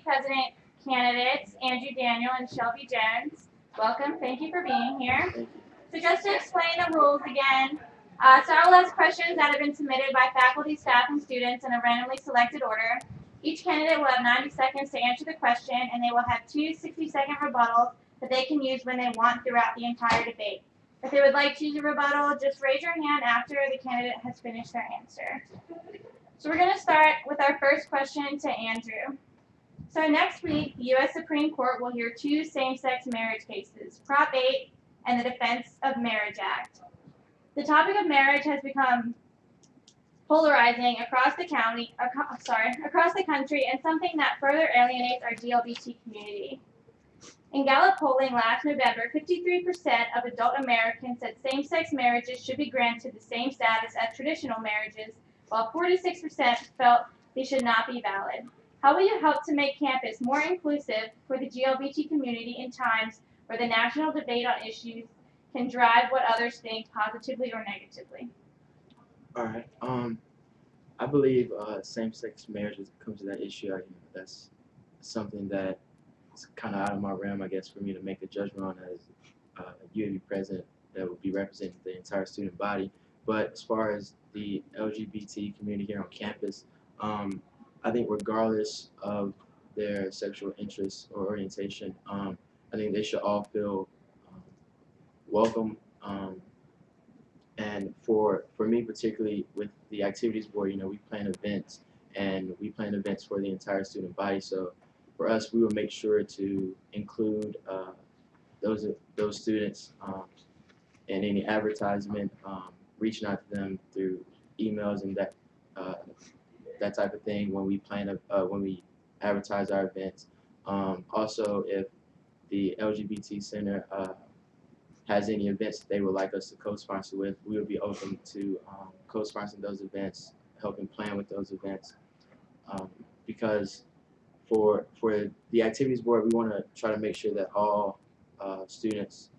UAB President candidates, Andrew Daniel and Shelby Jones. Welcome. Thank you for being here. So just to explain the rules again, so I will ask questions that have been submitted by faculty, staff, and students in a randomly selected order. Each candidate will have 90 seconds to answer the question, and they will have two 60-second rebuttals that they can use when they want throughout the entire debate. If they would like to use a rebuttal, just raise your hand after the candidate has finished their answer. So we're going to start with our first question to Andrew. So next week, the U.S. Supreme Court will hear two same-sex marriage cases, Prop 8 and the Defense of Marriage Act. The topic of marriage has become polarizing across the country and something that further alienates our GLBT community. In Gallup polling last November, 53% of adult Americans said same-sex marriages should be granted the same status as traditional marriages, while 46% felt they should not be valid. How will you help to make campus more inclusive for the GLBT community in times where the national debate on issues can drive what others think positively or negatively? All right. I believe same-sex marriage, when it comes to that issue, that's something that is kind of out of my realm, I guess, for me to make a judgment on as a UAB president that would be representing the entire student body. But as far as the LGBT community here on campus, I think regardless of their sexual interests or orientation, I think they should all feel welcome. And for me particularly with the activities board, we plan events and we plan events for the entire student body. So for us, we will make sure to include those students in any advertisement, reaching out to them through emails and that type of thing when we advertise our events. Also, if the LGBT Center has any events that they would like us to co-sponsor with, we would be open to co-sponsoring those events, helping plan with those events. Because for the activities board, we want to try to make sure that all students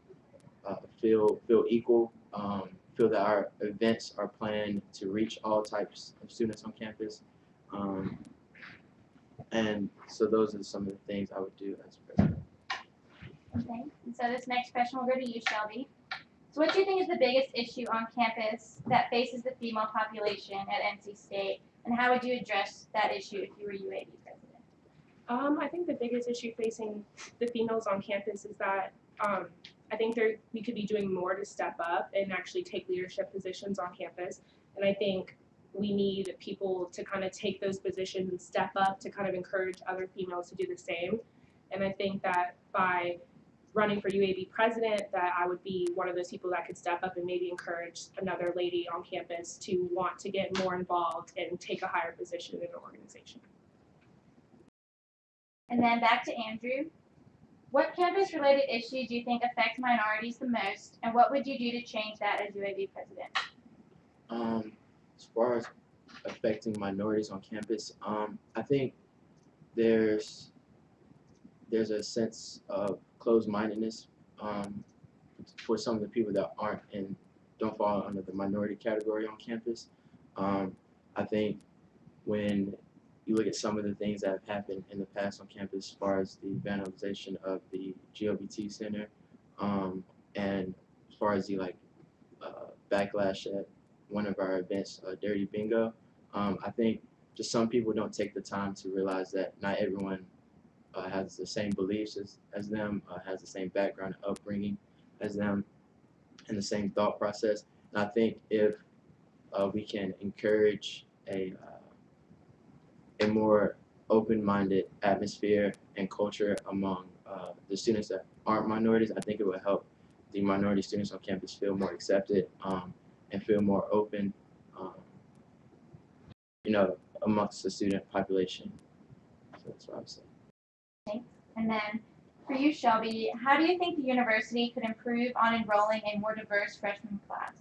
feel equal, feel that our events are planned to reach all types of students on campus. And so those are some of the things I would do as president. Okay. And so this next question will go to you, Shelby. So what do you think is the biggest issue on campus that faces the female population at NC State, and how would you address that issue if you were UAB president? I think the biggest issue facing the females on campus is that I think we could be doing more to step up and actually take leadership positions on campus. And I think we need people to kind of take those positions and step up to kind of encourage other females to do the same. And I think that by running for UAB president, that I would be one of those people that could step up and maybe encourage another lady on campus to want to get more involved and take a higher position in an organization. And then back to Andrew. What campus-related issues do you think affect minorities the most, and what would you do to change that as UAB president? As far as affecting minorities on campus, I think there's a sense of closed-mindedness for some of the people that don't fall under the minority category on campus. I think when you look at some of the things that have happened in the past on campus, as far as the vandalization of the GLBT Center, and as far as the backlash at one of our events, Dirty Bingo, I think just some people don't take the time to realize that not everyone has the same beliefs as them, has the same background and upbringing as them, and the same thought process. And I think if we can encourage a more open-minded atmosphere and culture among the students that aren't minorities, I think it will help the minority students on campus feel more accepted and feel more open, amongst the student population. So that's what I would say. Thanks. And then for you, Shelby, how do you think the university could improve on enrolling a more diverse freshman class?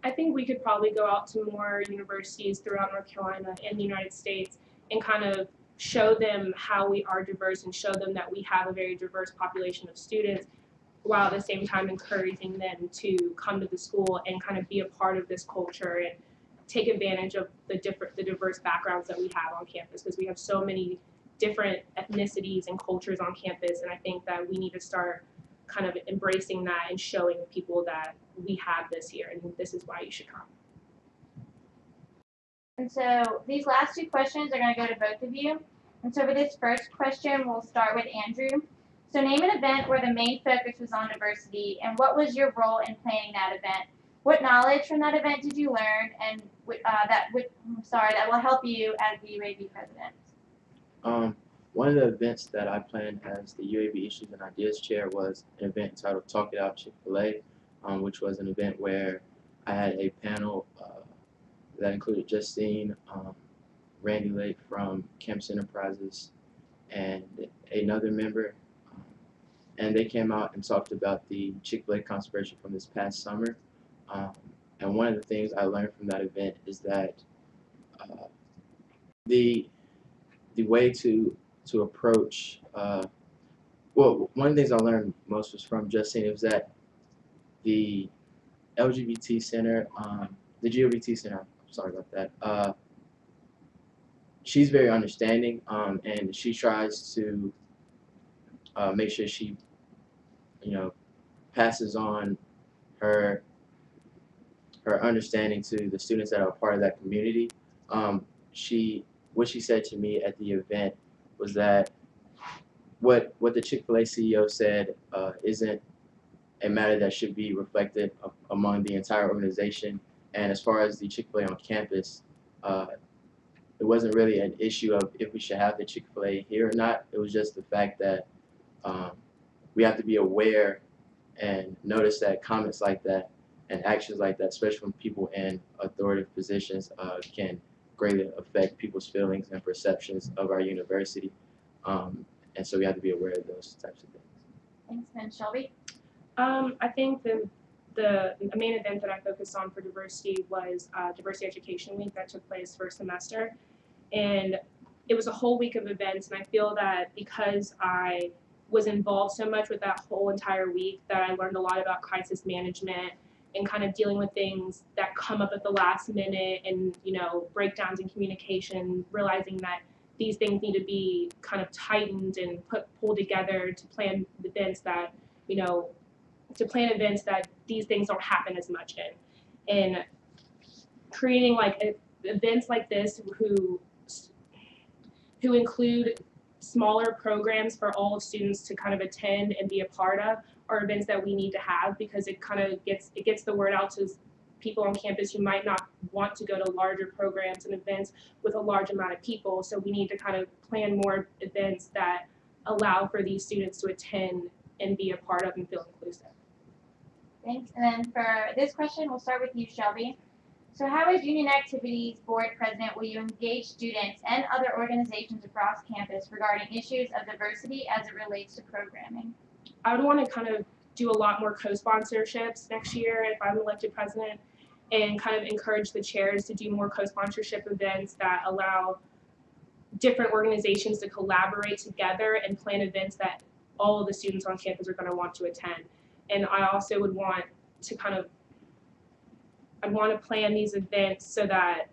I think we could probably go out to more universities throughout North Carolina and the United States and kind of show them how we are diverse and show them that we have a very diverse population of students, while at the same time encouraging them to come to the school and kind of be a part of this culture and take advantage of the diverse backgrounds that we have on campus, because we have so many different ethnicities and cultures on campus, and I think that we need to start kind of embracing that and showing people that we have this here and this is why you should come. And so these last two questions are going to go to both of you. And so for this first question, we'll start with Andrew. So name an event where the main focus was on diversity, and what was your role in planning that event? What knowledge from that event did you learn, and that will help you as the UAB president? One of the events that I planned as the UAB Issues and Ideas Chair was an event entitled Talk It Out Chick-fil-A, which was an event where I had a panel that included Justine, Randy Lake from Campus Enterprises, and another member. And they came out and talked about the Chick-fil-A controversy from this past summer. And one of the things I learned from that event is that the way to approach well, one of the things I learned most was from Justine. It was that the LGBT Center, the GLBT Center, I'm sorry about that, she's very understanding, and she tries to make sure she, passes on her understanding to the students that are part of that community. What she said to me at the event was that what the Chick-fil-A CEO said isn't a matter that should be reflected among the entire organization. And as far as the Chick-fil-A on campus, it wasn't really an issue of if we should have the Chick-fil-A here or not. It was just the fact that we have to be aware and notice that comments like that and actions like that, especially from people in authoritative positions, can greatly affect people's feelings and perceptions of our university. And so we have to be aware of those types of things. Thanks, and Shelby? I think the main event that I focused on for diversity was Diversity Education Week that took place first semester. And it was a whole week of events, and I feel that because I was involved so much with that whole entire week that I learned a lot about crisis management and kind of dealing with things that come up at the last minute and, breakdowns in communication, realizing that these things need to be kind of tightened and pulled together to plan events that, these things don't happen as much in. And creating events like this who include smaller programs for all students to kind of attend and be a part of are events that we need to have, because it kind of gets the word out to people on campus who might not want to go to larger programs and events with a large amount of people. So we need to kind of plan more events that allow for these students to attend and be a part of and feel inclusive. Thanks. And then for this question, we'll start with you, Shelby. So how, as Union Activities Board President, will you engage students and other organizations across campus regarding issues of diversity as it relates to programming? I would want to kind of do a lot more co-sponsorships next year if I'm elected president, and kind of encourage the chairs to do more co-sponsorship events that allow different organizations to collaborate together and plan events that all of the students on campus are going to want to attend. And I also would want to plan these events so that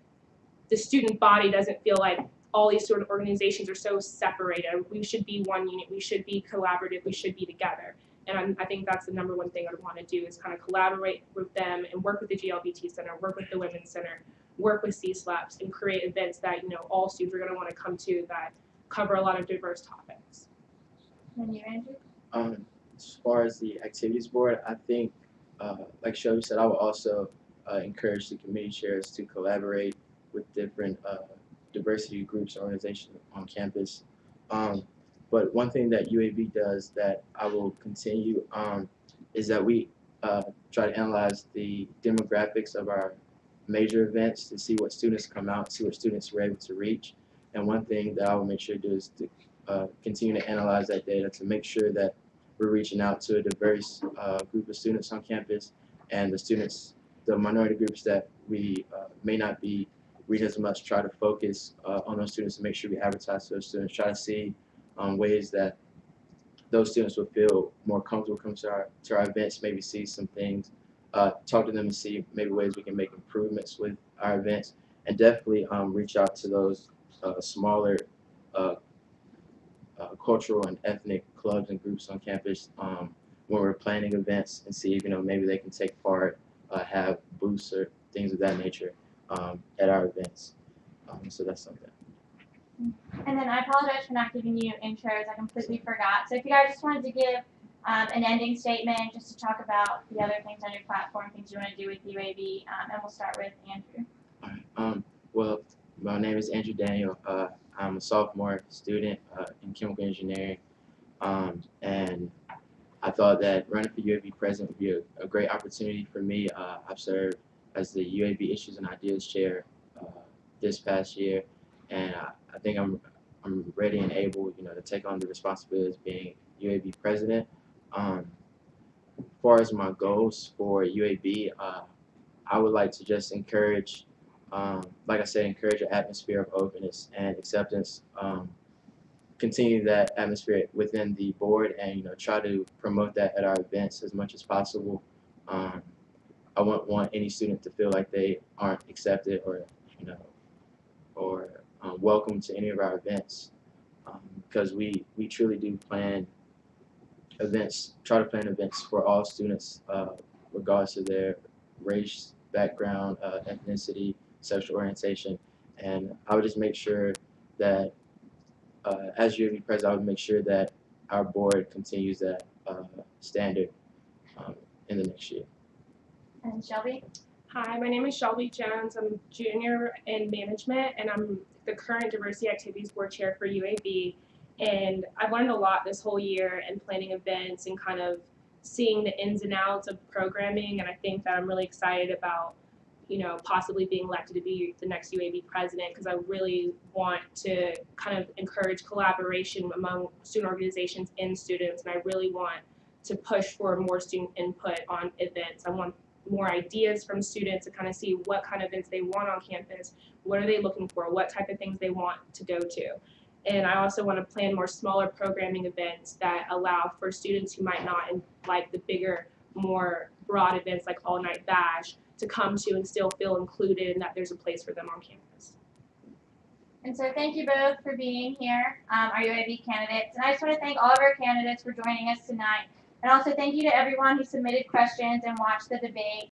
the student body doesn't feel like all these sort of organizations are so separated. We should be one unit. We should be collaborative. We should be together. And I think that's the number one thing I would want to do is kind of collaborate with them and work with the GLBT Center, work with the Women's Center, work with C-SLAPs, and create events that all students are going to want to come to that cover a lot of diverse topics. And you, Andrew? As far as the activities board, I think, like Shelby said, I would also encourage the committee chairs to collaborate with different diversity groups and organizations on campus. But one thing that UAB does that I will continue is that we try to analyze the demographics of our major events to see what students come out, see what students we're able to reach. And one thing that I will make sure to do is to continue to analyze that data to make sure that we're reaching out to a diverse group of students on campus, and the minority groups that we may not be reaching as much, try to focus on those students and make sure we advertise to those students, try to see ways that those students will feel more comfortable coming to our events, maybe see some things, talk to them and see maybe ways we can make improvements with our events, and definitely reach out to those smaller cultural and ethnic clubs and groups on campus when we're planning events and see if maybe they can take part, have booths or things of that nature at our events. So that's something. And then I apologize for not giving you intros. I completely forgot. So if you guys just wanted to give an ending statement, just to talk about the other things on your platform, things you want to do with UAB, and we'll start with Andrew. All right. Well, my name is Andrew Daniel. I'm a sophomore student in chemical engineering, and I thought that running for UAB president would be a great opportunity for me. I've served as the UAB Issues and Ideas Chair this past year, and I think I'm ready and able, to take on the responsibility of being UAB president. As far as my goals for UAB, I would like to just encourage, like I said, encourage an atmosphere of openness and acceptance. Continue that atmosphere within the board, and try to promote that at our events as much as possible. I wouldn't want any student to feel like they aren't accepted or welcome to any of our events, because we truly do plan events, try to plan events for all students, regardless of their race, background, ethnicity, sexual orientation. And I would just make sure that as UAB president, I would make sure that our board continues that standard in the next year. And Shelby? Hi, my name is Shelby Jones. I'm a junior in management, and I'm the current Diversity Activities Board Chair for UAB. And I've learned a lot this whole year in planning events and kind of seeing the ins and outs of programming. And I think that I'm really excited about, possibly being elected to be the next UAB president, because I really want to kind of encourage collaboration among student organizations and students. And I really want to push for more student input on events. I want more ideas from students to kind of see what kind of events they want on campus, what are they looking for, what type of things they want to go to. And I also want to plan more smaller programming events that allow for students who might not like the bigger, more broad events like All Night Bash to come to and still feel included and that there's a place for them on campus. And so thank you both for being here, our UAB candidates. And I just want to thank all of our candidates for joining us tonight. And also thank you to everyone who submitted questions and watched the debate.